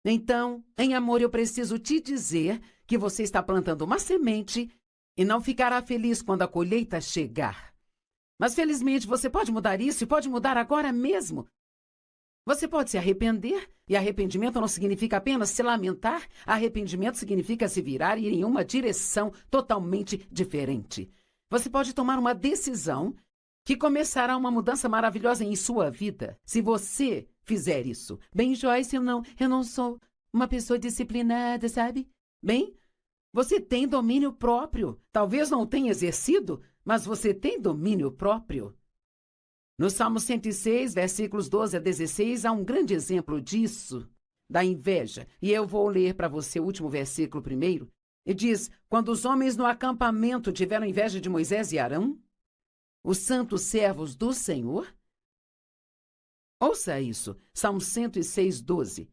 Então, em amor, eu preciso te dizer que você está plantando uma semente e não ficará feliz quando a colheita chegar. Mas, felizmente, você pode mudar isso e pode mudar agora mesmo. Você pode se arrepender, e arrependimento não significa apenas se lamentar. Arrependimento significa se virar e ir em uma direção totalmente diferente. Você pode tomar uma decisão que começará uma mudança maravilhosa em sua vida, se você fizer isso. Bem, Joyce, eu não sou uma pessoa disciplinada, sabe? Bem, você tem domínio próprio. Talvez não tenha exercido, mas você tem domínio próprio. No Salmo 106, versículos 12 a 16, há um grande exemplo disso, da inveja. E eu vou ler para você o último versículo primeiro. E diz, quando os homens no acampamento tiveram inveja de Moisés e Arão, os santos servos do Senhor. Ouça isso, Salmo 106, 12.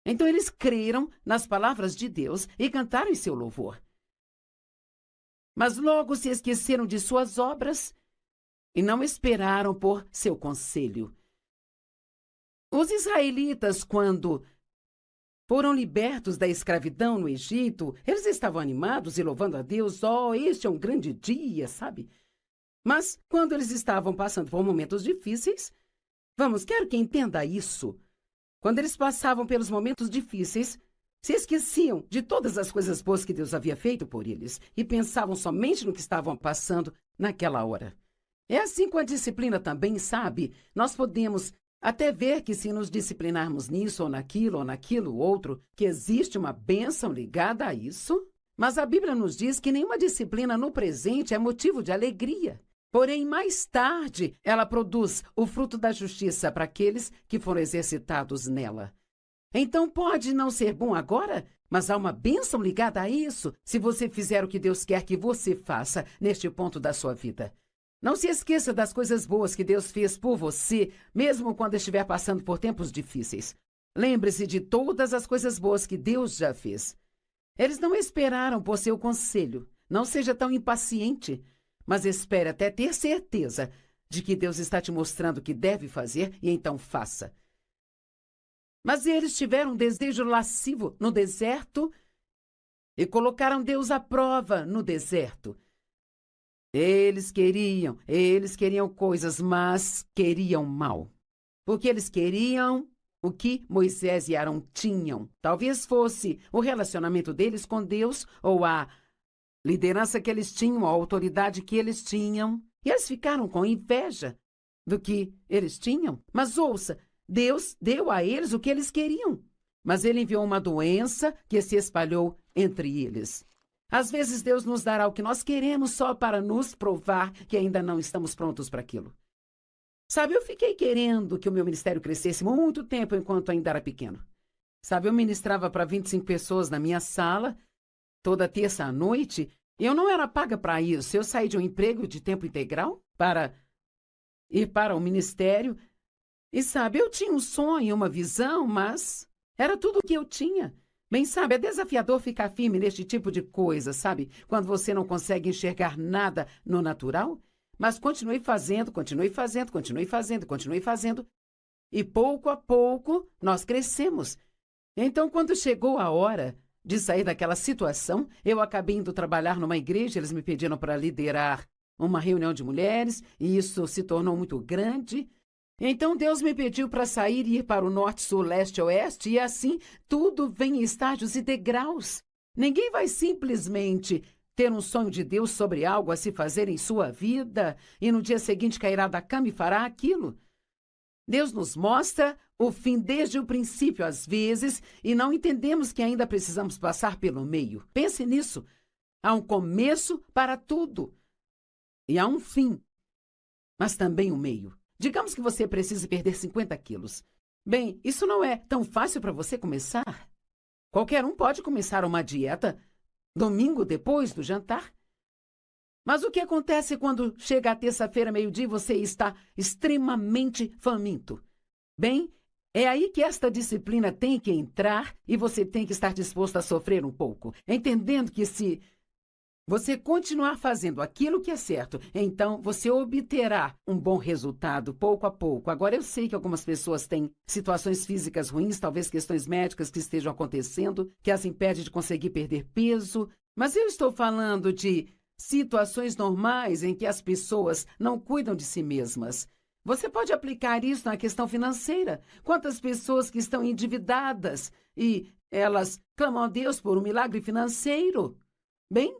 Então eles creram nas palavras de Deus e cantaram em seu louvor. Mas logo se esqueceram de suas obras e não esperaram por seu conselho. Os israelitas, quando foram libertos da escravidão no Egito, eles estavam animados e louvando a Deus. Oh, este é um grande dia, sabe? Mas quando eles estavam passando por momentos difíceis, quero que entenda isso. Quando eles passavam pelos momentos difíceis, se esqueciam de todas as coisas boas que Deus havia feito por eles e pensavam somente no que estavam passando naquela hora. É assim com a disciplina também, sabe? Nós podemos até ver que se nos disciplinarmos nisso ou naquilo outro, que existe uma bênção ligada a isso. Mas a Bíblia nos diz que nenhuma disciplina no presente é motivo de alegria. Porém, mais tarde, ela produz o fruto da justiça para aqueles que foram exercitados nela. Então, pode não ser bom agora, mas há uma bênção ligada a isso se você fizer o que Deus quer que você faça neste ponto da sua vida. Não se esqueça das coisas boas que Deus fez por você, mesmo quando estiver passando por tempos difíceis. Lembre-se de todas as coisas boas que Deus já fez. Eles não esperaram por seu conselho. Não seja tão impaciente, mas espere até ter certeza de que Deus está te mostrando o que deve fazer e então faça. Mas eles tiveram um desejo lascivo no deserto e colocaram Deus à prova no deserto. Eles queriam coisas, mas queriam mal. Porque eles queriam o que Moisés e Arão tinham. Talvez fosse o relacionamento deles com Deus ou a liderança que eles tinham, a autoridade que eles tinham. E eles ficaram com inveja do que eles tinham. Mas ouça, Deus deu a eles o que eles queriam. Mas ele enviou uma doença que se espalhou entre eles. Às vezes Deus nos dará o que nós queremos só para nos provar que ainda não estamos prontos para aquilo. Sabe, eu fiquei querendo que o meu ministério crescesse muito tempo enquanto ainda era pequeno. Sabe, eu ministrava para 25 pessoas na minha sala, toda terça à noite, e eu não era paga para isso. Eu saí de um emprego de tempo integral para ir para o ministério. E sabe, eu tinha um sonho, uma visão, mas era tudo o que eu tinha. Bem, sabe, é desafiador ficar firme neste tipo de coisa, sabe? Quando você não consegue enxergar nada no natural. Mas continue fazendo. E pouco a pouco nós crescemos. Então, quando chegou a hora de sair daquela situação, eu acabei indo trabalhar numa igreja. Eles me pediram para liderar uma reunião de mulheres, e isso se tornou muito grande. Então, Deus me pediu para sair e ir para o norte, sul, leste, oeste, e assim tudo vem em estágios e degraus. Ninguém vai simplesmente ter um sonho de Deus sobre algo a se fazer em sua vida e no dia seguinte cairá da cama e fará aquilo. Deus nos mostra o fim desde o princípio, às vezes, e não entendemos que ainda precisamos passar pelo meio. Pense nisso. Há um começo para tudo. E há um fim, mas também um meio. Digamos que você precise perder 50 quilos. Bem, isso não é tão fácil para você começar. Qualquer um pode começar uma dieta domingo depois do jantar. Mas o que acontece quando chega a terça-feira, meio-dia, e você está extremamente faminto? Bem, é aí que esta disciplina tem que entrar e você tem que estar disposto a sofrer um pouco, entendendo que se você continuar fazendo aquilo que é certo, então você obterá um bom resultado pouco a pouco. Agora, eu sei que algumas pessoas têm situações físicas ruins, talvez questões médicas que estejam acontecendo, que as impedem de conseguir perder peso, mas eu estou falando de situações normais em que as pessoas não cuidam de si mesmas. Você pode aplicar isso na questão financeira. Quantas pessoas que estão endividadas e elas clamam a Deus por um milagre financeiro? Bem,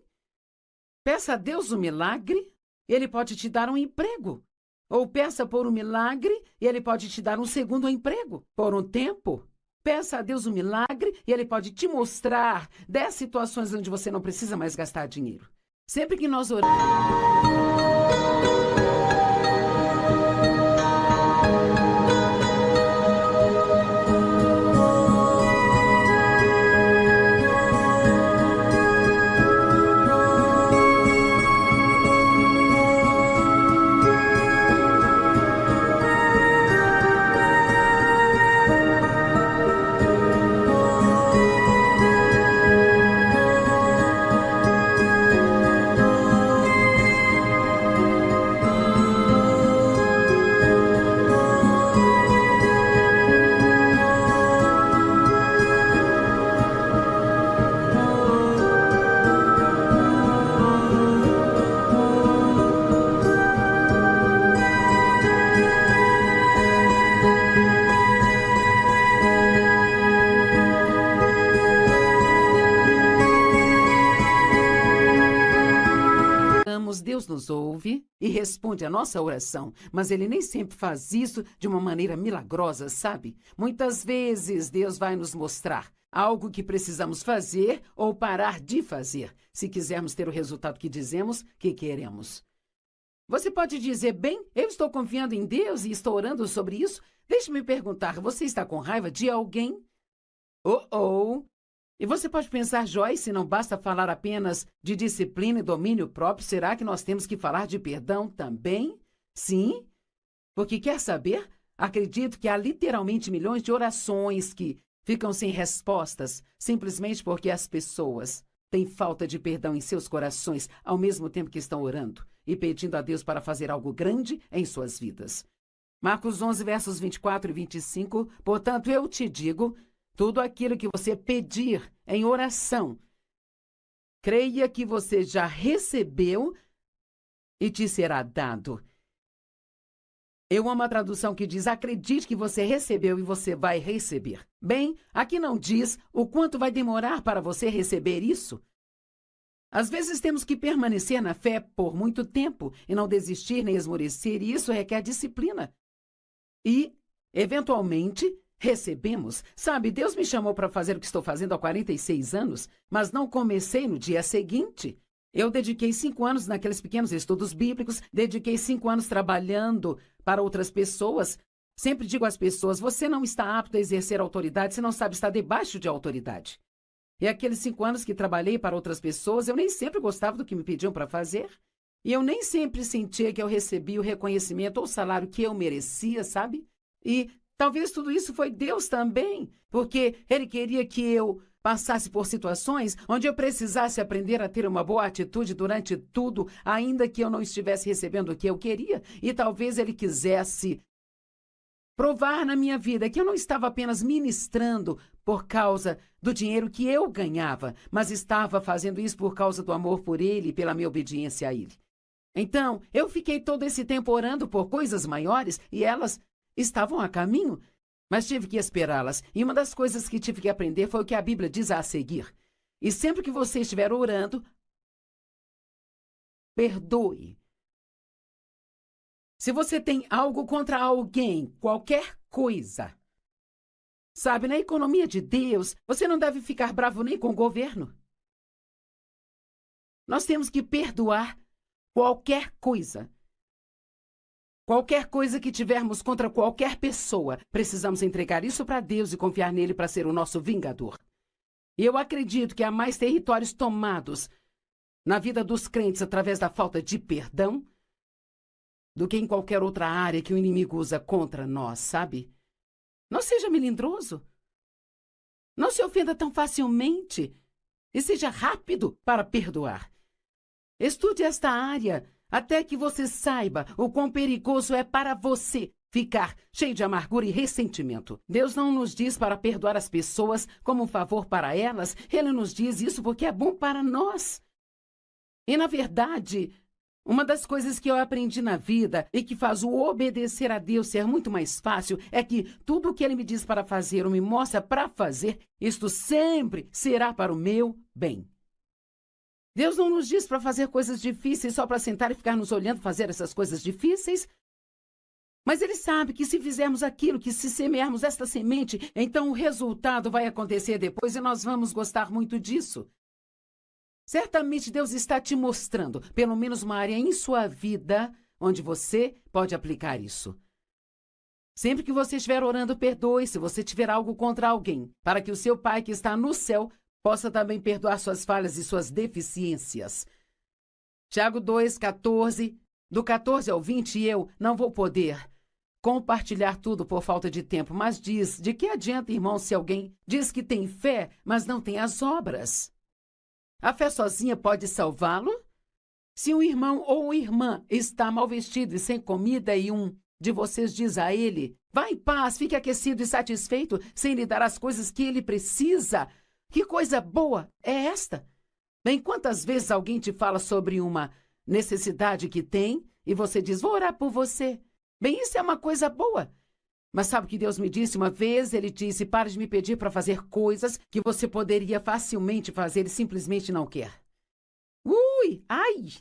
peça a Deus um milagre, Ele pode te dar um emprego. Ou peça por um milagre e Ele pode te dar um segundo emprego por um tempo. Peça a Deus um milagre e Ele pode te mostrar 10 situações onde você não precisa mais gastar dinheiro. Sempre que nós oramos... Deus nos ouve e responde a nossa oração, mas Ele nem sempre faz isso de uma maneira milagrosa, sabe? Muitas vezes Deus vai nos mostrar algo que precisamos fazer ou parar de fazer, se quisermos ter o resultado que dizemos que queremos. Você pode dizer, bem, eu estou confiando em Deus e estou orando sobre isso. Deixe-me perguntar, você está com raiva de alguém? Oh! E você pode pensar, Joyce, não basta falar apenas de disciplina e domínio próprio, será que nós temos que falar de perdão também? Sim, porque quer saber? Acredito que há literalmente milhões de orações que ficam sem respostas, simplesmente porque as pessoas têm falta de perdão em seus corações, ao mesmo tempo que estão orando e pedindo a Deus para fazer algo grande em suas vidas. Marcos 11, versos 24 e 25, portanto, eu te digo, tudo aquilo que você pedir em oração, creia que você já recebeu e te será dado. Eu amo a tradução que diz, acredite que você recebeu e você vai receber. Bem, aqui não diz o quanto vai demorar para você receber isso. Às vezes temos que permanecer na fé por muito tempo e não desistir nem esmorecer, e isso requer disciplina. E, eventualmente, recebemos. Sabe, Deus me chamou para fazer o que estou fazendo há 46 anos, mas não comecei no dia seguinte. Eu dediquei 5 anos naqueles pequenos estudos bíblicos, dediquei 5 anos trabalhando para outras pessoas. Sempre digo às pessoas, você não está apto a exercer autoridade, você não sabe estar debaixo de autoridade. E aqueles 5 anos que trabalhei para outras pessoas, eu nem sempre gostava do que me pediam para fazer. E eu nem sempre sentia que eu recebia o reconhecimento ou o salário que eu merecia, sabe? E talvez tudo isso foi Deus também, porque Ele queria que eu passasse por situações onde eu precisasse aprender a ter uma boa atitude durante tudo, ainda que eu não estivesse recebendo o que eu queria. E talvez Ele quisesse provar na minha vida que eu não estava apenas ministrando por causa do dinheiro que eu ganhava, mas estava fazendo isso por causa do amor por Ele e pela minha obediência a Ele. Então, eu fiquei todo esse tempo orando por coisas maiores e elas estavam a caminho, mas tive que esperá-las. E uma das coisas que tive que aprender foi o que a Bíblia diz a seguir. E sempre que você estiver orando, perdoe. Se você tem algo contra alguém, qualquer coisa, sabe, na economia de Deus, você não deve ficar bravo nem com o governo. Nós temos que perdoar qualquer coisa. Qualquer coisa que tivermos contra qualquer pessoa, precisamos entregar isso para Deus e confiar nele para ser o nosso vingador. E eu acredito que há mais territórios tomados na vida dos crentes através da falta de perdão do que em qualquer outra área que o inimigo usa contra nós, sabe? Não seja melindroso. Não se ofenda tão facilmente. E seja rápido para perdoar. Estude esta área até que você saiba o quão perigoso é para você ficar cheio de amargura e ressentimento. Deus não nos diz para perdoar as pessoas como um favor para elas. Ele nos diz isso porque é bom para nós. E, na verdade, uma das coisas que eu aprendi na vida e que faz o obedecer a Deus ser muito mais fácil é que tudo o que Ele me diz para fazer ou me mostra para fazer, isto sempre será para o meu bem. Deus não nos diz para fazer coisas difíceis só para sentar e ficar nos olhando fazer essas coisas difíceis. Mas Ele sabe que se fizermos aquilo, que se semearmos esta semente, então o resultado vai acontecer depois e nós vamos gostar muito disso. Certamente Deus está te mostrando, pelo menos uma área em sua vida, onde você pode aplicar isso. Sempre que você estiver orando, perdoe se você tiver algo contra alguém, para que o seu Pai que está no céu possa também perdoar suas falhas e suas deficiências. Tiago 2:14, do 14 ao 20, eu não vou poder compartilhar tudo por falta de tempo, mas diz, de que adianta, irmão, se alguém diz que tem fé, mas não tem as obras? A fé sozinha pode salvá-lo? Se um irmão ou irmã está mal vestido e sem comida e um de vocês diz a ele, vá em paz, fique aquecido e satisfeito, sem lhe dar as coisas que ele precisa, que coisa boa é esta? Bem, quantas vezes alguém te fala sobre uma necessidade que tem e você diz, vou orar por você. Bem, isso é uma coisa boa. Mas sabe o que Deus me disse uma vez? Ele disse, pare de me pedir para fazer coisas que você poderia facilmente fazer e simplesmente não quer. Ui, ai!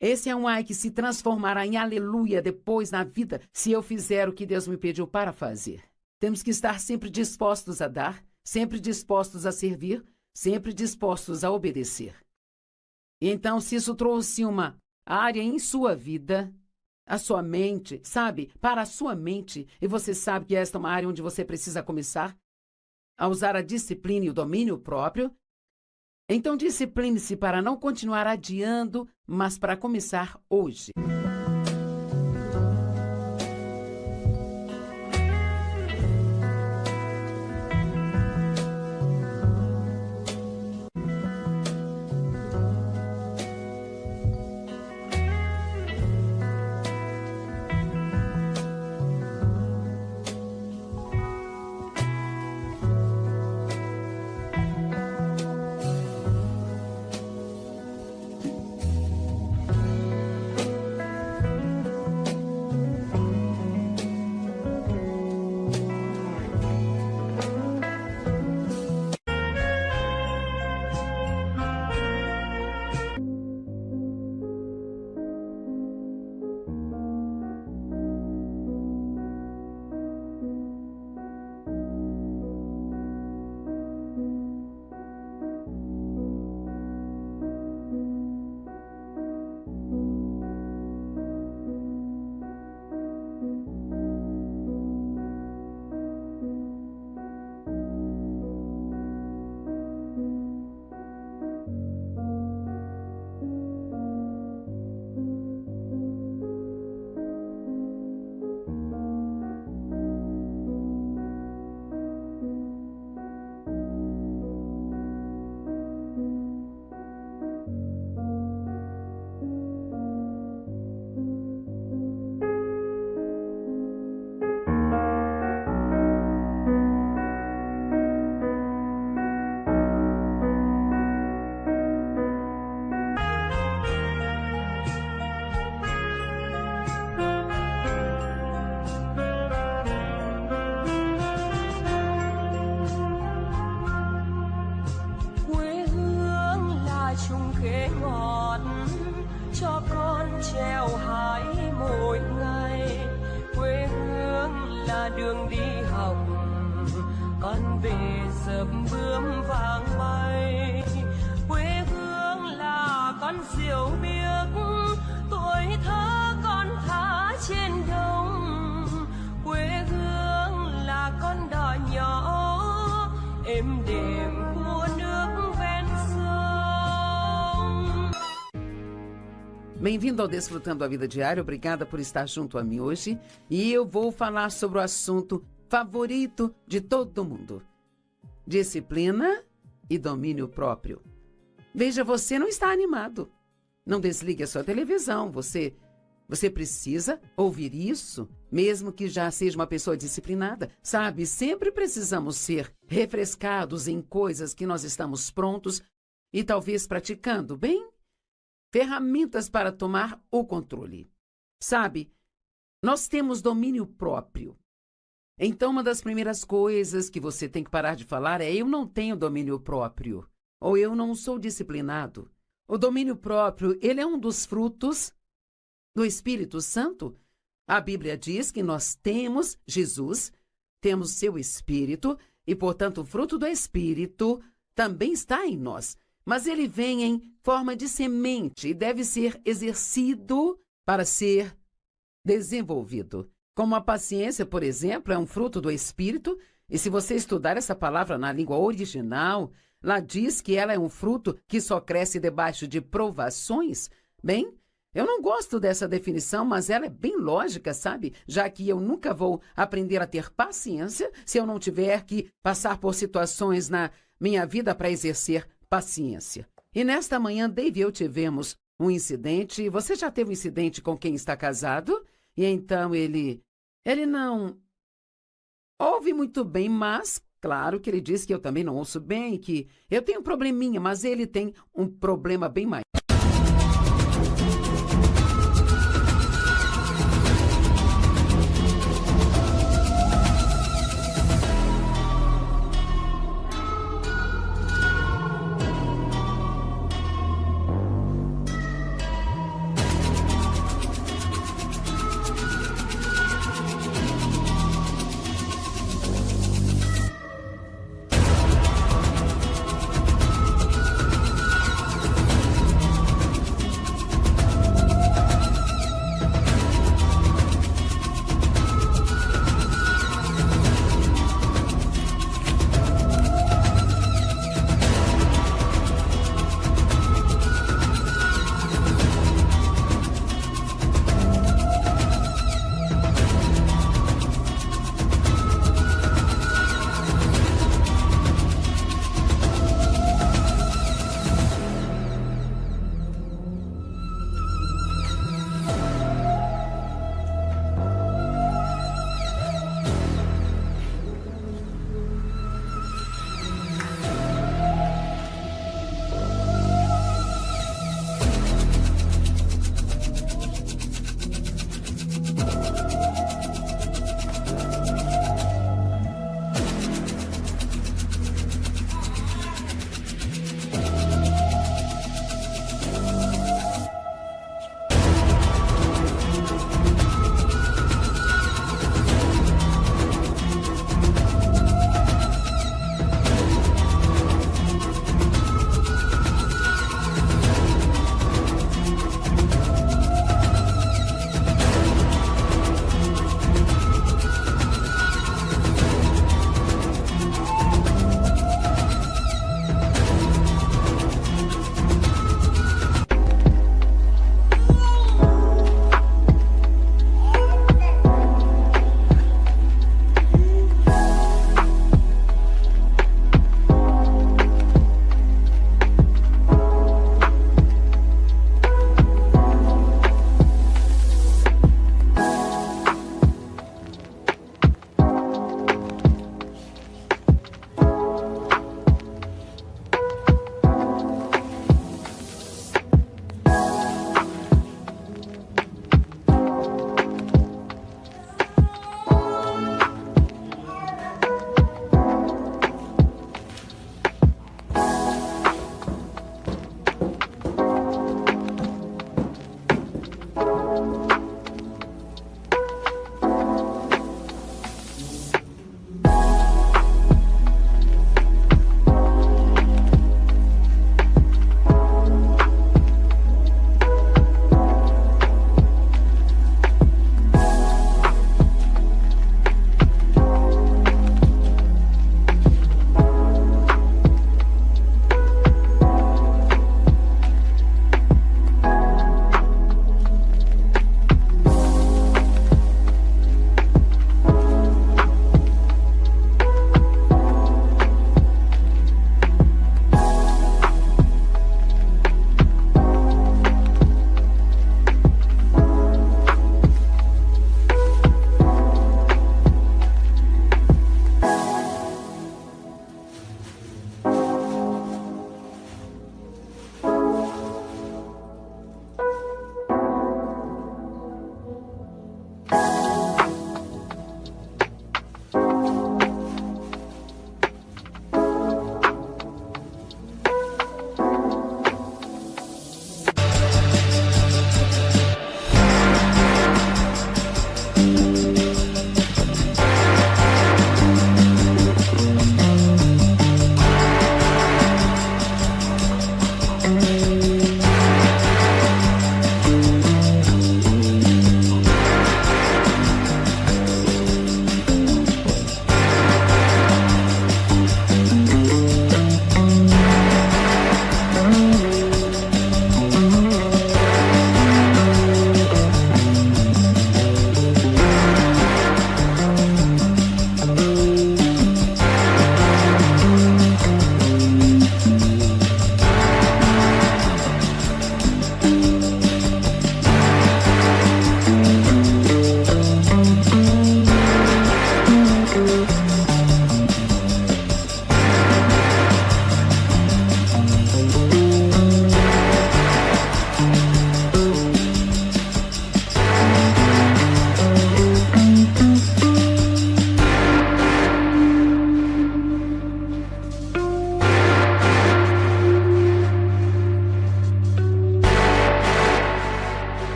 Esse é um ai que se transformará em aleluia depois na vida se eu fizer o que Deus me pediu para fazer. Temos que estar sempre dispostos a dar, sempre dispostos a servir, sempre dispostos a obedecer. E então, se isso trouxe uma área em sua vida, a sua mente, sabe? Para a sua mente, e você sabe que esta é uma área onde você precisa começar a usar a disciplina e o domínio próprio. Então, discipline-se para não continuar adiando, mas para começar hoje. Cho con treo hái mỗi ngày, quê hương là đường đi học, con về dập bướm vàng bay. Quê hương là con diều biếc, tuổi thơ con thả trên đồng. Quê hương là con đò nhỏ êm đềm của nước ven sông. Bem-vindo ao Desfrutando a Vida Diária. Obrigada por estar junto a mim hoje. E eu vou falar sobre o assunto favorito de todo mundo: disciplina e domínio próprio. Veja, você não está animado. Não desligue a sua televisão. Você precisa ouvir isso, mesmo que já seja uma pessoa disciplinada. Sabe, sempre precisamos ser refrescados em coisas que nós estamos prontos e talvez praticando bem. Ferramentas para tomar o controle. Sabe, nós temos domínio próprio. Então, uma das primeiras coisas que você tem que parar de falar é: eu não tenho domínio próprio, ou eu não sou disciplinado. O domínio próprio, ele é um dos frutos do Espírito Santo. A Bíblia diz que nós temos Jesus, temos seu Espírito, e, portanto, o fruto do Espírito também está em nós. Mas ele vem em forma de semente e deve ser exercido para ser desenvolvido. Como a paciência, por exemplo, é um fruto do Espírito, e se você estudar essa palavra na língua original, lá diz que ela é um fruto que só cresce debaixo de provações. Bem, eu não gosto dessa definição, mas ela é bem lógica, sabe? Já que eu nunca vou aprender a ter paciência se eu não tiver que passar por situações na minha vida para exercer paciência. E nesta manhã, Dave e eu tivemos um incidente. Você já teve um incidente com quem está casado? E então ele não ouve muito bem, mas claro que ele diz que eu também não ouço bem, que eu tenho um probleminha, mas ele tem um problema bem maior.